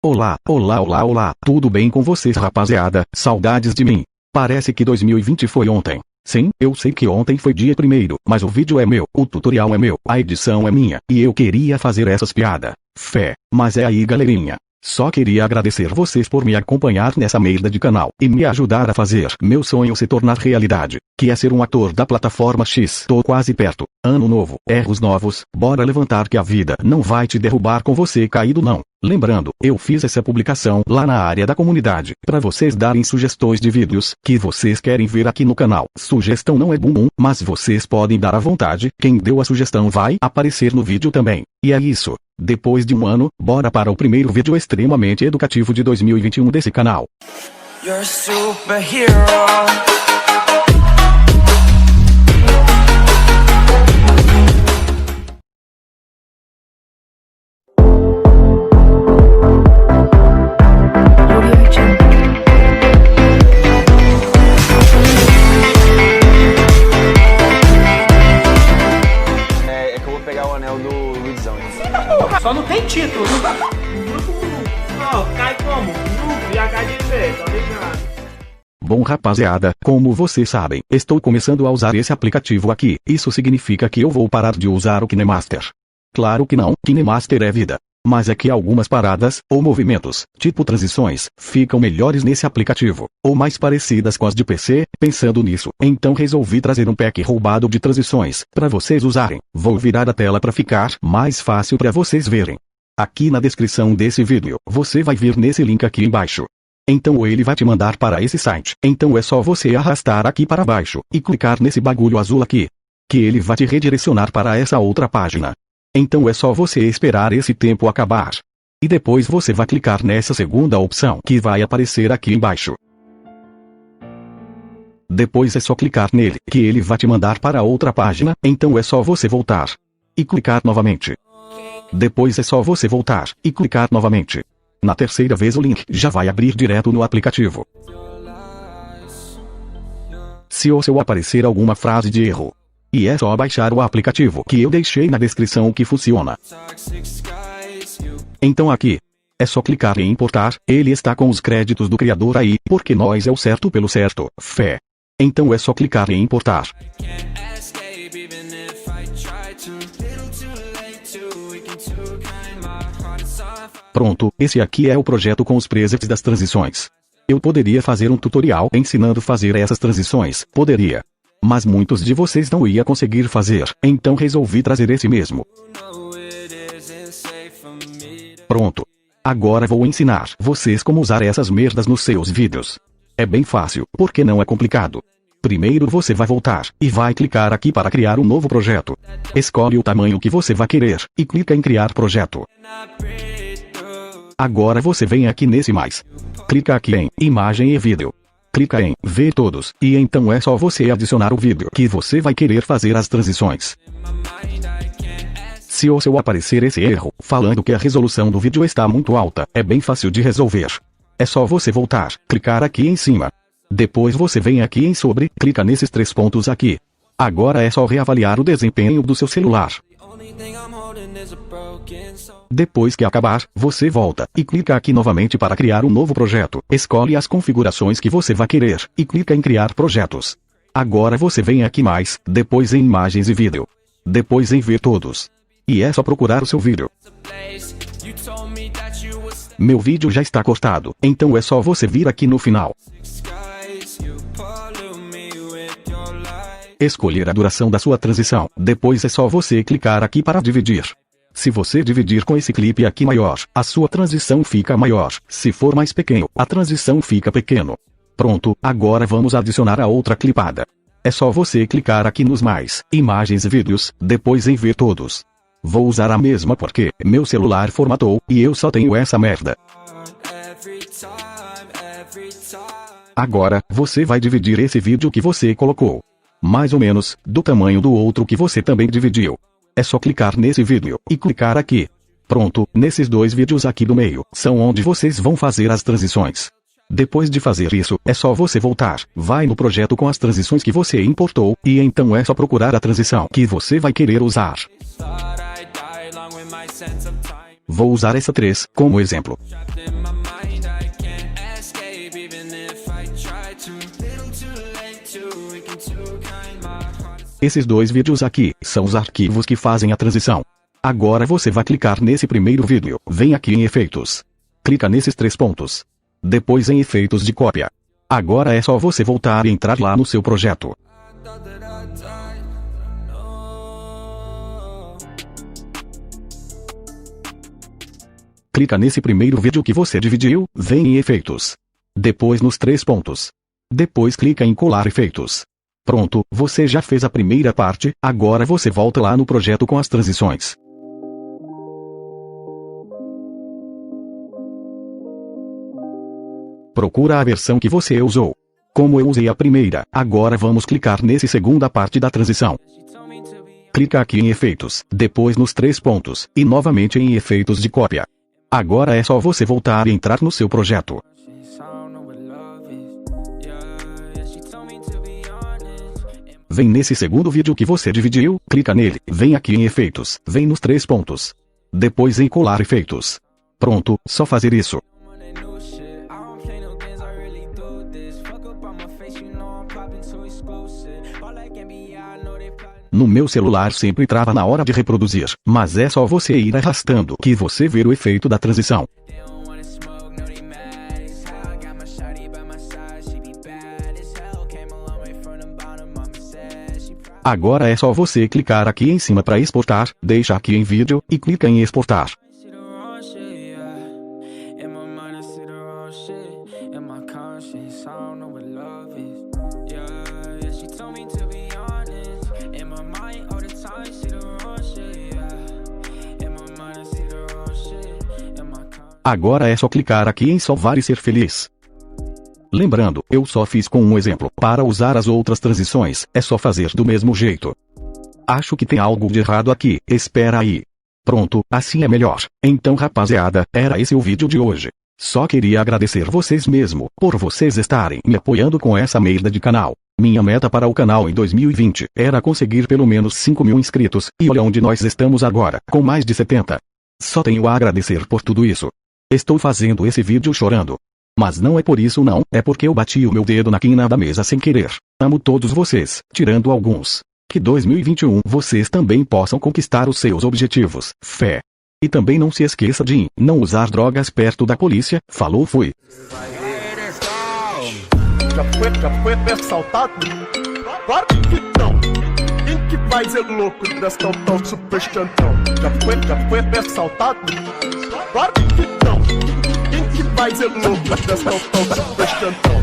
Olá, olá, olá, olá, tudo bem com vocês, rapaziada? Saudades de mim. Parece que 2020 foi ontem. Sim, eu sei que ontem foi dia 1º, mas o vídeo é meu, o tutorial é meu, a edição é minha, e eu queria fazer essas piadas. Fé, mas é aí, galerinha. Só queria agradecer vocês por me acompanhar nessa merda de canal e me ajudar a fazer meu sonho se tornar realidade, que é ser um ator da plataforma X. Tô quase perto. Ano novo, erros novos, bora levantar que a vida não vai te derrubar com você caído não. Lembrando, eu fiz essa publicação lá na área da comunidade, para vocês darem sugestões de vídeos que vocês querem ver aqui no canal. Sugestão não é bumbum, mas vocês podem dar à vontade, quem deu a sugestão vai aparecer no vídeo também. E é isso. Depois de um ano, bora para o primeiro vídeo extremamente educativo de 2021 desse canal. You're a superhero. Só não tem título, não dá. Não, cai como? No VHDV, tá ligado? Bom, rapaziada, como vocês sabem, estou começando a usar esse aplicativo aqui. Isso significa que eu vou parar de usar o KineMaster. Claro que não, KineMaster é vida. Mas é que algumas paradas, ou movimentos, tipo transições, ficam melhores nesse aplicativo, ou mais parecidas com as de PC. Pensando nisso, então resolvi trazer um pack roubado de transições, para vocês usarem. Vou virar a tela para ficar mais fácil para vocês verem. Aqui na descrição desse vídeo, você vai vir nesse link aqui embaixo. Então ele vai te mandar para esse site. Então é só você arrastar aqui para baixo, e clicar nesse bagulho azul aqui. Que ele vai te redirecionar para essa outra página. Então é só você esperar esse tempo acabar. E depois você vai clicar nessa segunda opção que vai aparecer aqui embaixo. Depois é só clicar nele, que ele vai te mandar para outra página, então é só você voltar. E clicar novamente. Depois é só você voltar, e clicar novamente. Na terceira vez o link já vai abrir direto no aplicativo. Se o seu aparecer alguma frase de erro, e é só baixar o aplicativo que eu deixei na descrição que funciona. Então aqui, é só clicar em importar, ele está com os créditos do criador aí, porque nós é o certo pelo certo, fé. Então é só clicar em importar. Pronto, esse aqui é o projeto com os presets das transições. Eu poderia fazer um tutorial ensinando a fazer essas transições, poderia. Mas muitos de vocês não ia conseguir fazer, então resolvi trazer esse mesmo. Pronto. Agora vou ensinar vocês como usar essas merdas nos seus vídeos. É bem fácil, porque não é complicado. Primeiro você vai voltar, e vai clicar aqui para criar um novo projeto. Escolhe o tamanho que você vai querer, e clica em criar projeto. Agora você vem aqui nesse mais. Clica aqui em imagem e vídeo. Clica em ver todos, e então é só você adicionar o vídeo que você vai querer fazer as transições. Se o seu aparecer esse erro, falando que a resolução do vídeo está muito alta, é bem fácil de resolver. É só você voltar, clicar aqui em cima. Depois você vem aqui em sobre, clica nesses 3 pontos aqui. Agora é só reavaliar o desempenho do seu celular. Depois que acabar, você volta, e clica aqui novamente para criar um novo projeto. Escolhe as configurações que você vai querer, e clica em criar projetos. Agora você vem aqui mais, depois em imagens e vídeo. Depois em ver todos. E é só procurar o seu vídeo. Meu vídeo já está cortado, então é só você vir aqui no final. Escolher a duração da sua transição, depois é só você clicar aqui para dividir. Se você dividir com esse clipe aqui maior, a sua transição fica maior. Se for mais pequeno, a transição fica pequeno. Pronto, agora vamos adicionar a outra clipada. É só você clicar aqui nos mais, imagens e vídeos, depois em ver todos. Vou usar a mesma porque meu celular formatou, e eu só tenho essa merda. Agora, você vai dividir esse vídeo que você colocou. Mais ou menos, do tamanho do outro que você também dividiu. É só clicar nesse vídeo, e clicar aqui. Pronto, nesses 2 vídeos aqui do meio, são onde vocês vão fazer as transições. Depois de fazer isso, é só você voltar, vai no projeto com as transições que você importou, e então é só procurar a transição que você vai querer usar. Vou usar essa 3 como exemplo. Esses 2 vídeos aqui são os arquivos que fazem a transição. Agora você vai clicar nesse primeiro vídeo, vem aqui em efeitos. Clica nesses 3 pontos. Depois em efeitos de cópia. Agora é só você voltar e entrar lá no seu projeto. Clica nesse primeiro vídeo que você dividiu, vem em efeitos. Depois nos 3 pontos. Depois clica em colar efeitos. Pronto, você já fez a primeira parte, agora você volta lá no projeto com as transições. Procura a versão que você usou. Como eu usei a primeira, agora vamos clicar nesse segunda parte da transição. Clica aqui em efeitos, depois nos 3 pontos, e novamente em efeitos de cópia. Agora é só você voltar e entrar no seu projeto. Vem nesse segundo vídeo que você dividiu, clica nele, vem aqui em efeitos, vem nos 3 pontos. Depois em colar efeitos. Pronto, só fazer isso. No meu celular sempre trava na hora de reproduzir, mas é só você ir arrastando que você vê o efeito da transição. Agora é só você clicar aqui em cima para exportar, deixa aqui em vídeo, e clica em exportar. Agora é só clicar aqui em salvar e ser feliz. Lembrando, eu só fiz com um exemplo, para usar as outras transições, é só fazer do mesmo jeito. Acho que tem algo de errado aqui, espera aí. Pronto, assim é melhor. Então rapaziada, era esse o vídeo de hoje. Só queria agradecer vocês mesmo, por vocês estarem me apoiando com essa merda de canal. Minha meta para o canal em 2020, era conseguir pelo menos 5.000 inscritos, e olha onde nós estamos agora, com mais de 70. Só tenho a agradecer por tudo isso. Estou fazendo esse vídeo chorando. Mas não é por isso não, é porque eu bati o meu dedo na quina da mesa sem querer. Amo todos vocês, tirando alguns. Que 2021 vocês também possam conquistar os seus objetivos. Fé. E também não se esqueça de não usar drogas perto da polícia. Falou, fui. Já foi assaltado? Claro que não. Quem que vai ser louco desta tal super chantão? Já foi assaltado? Claro que não. Quem que vai ser louco desta tal super chantão?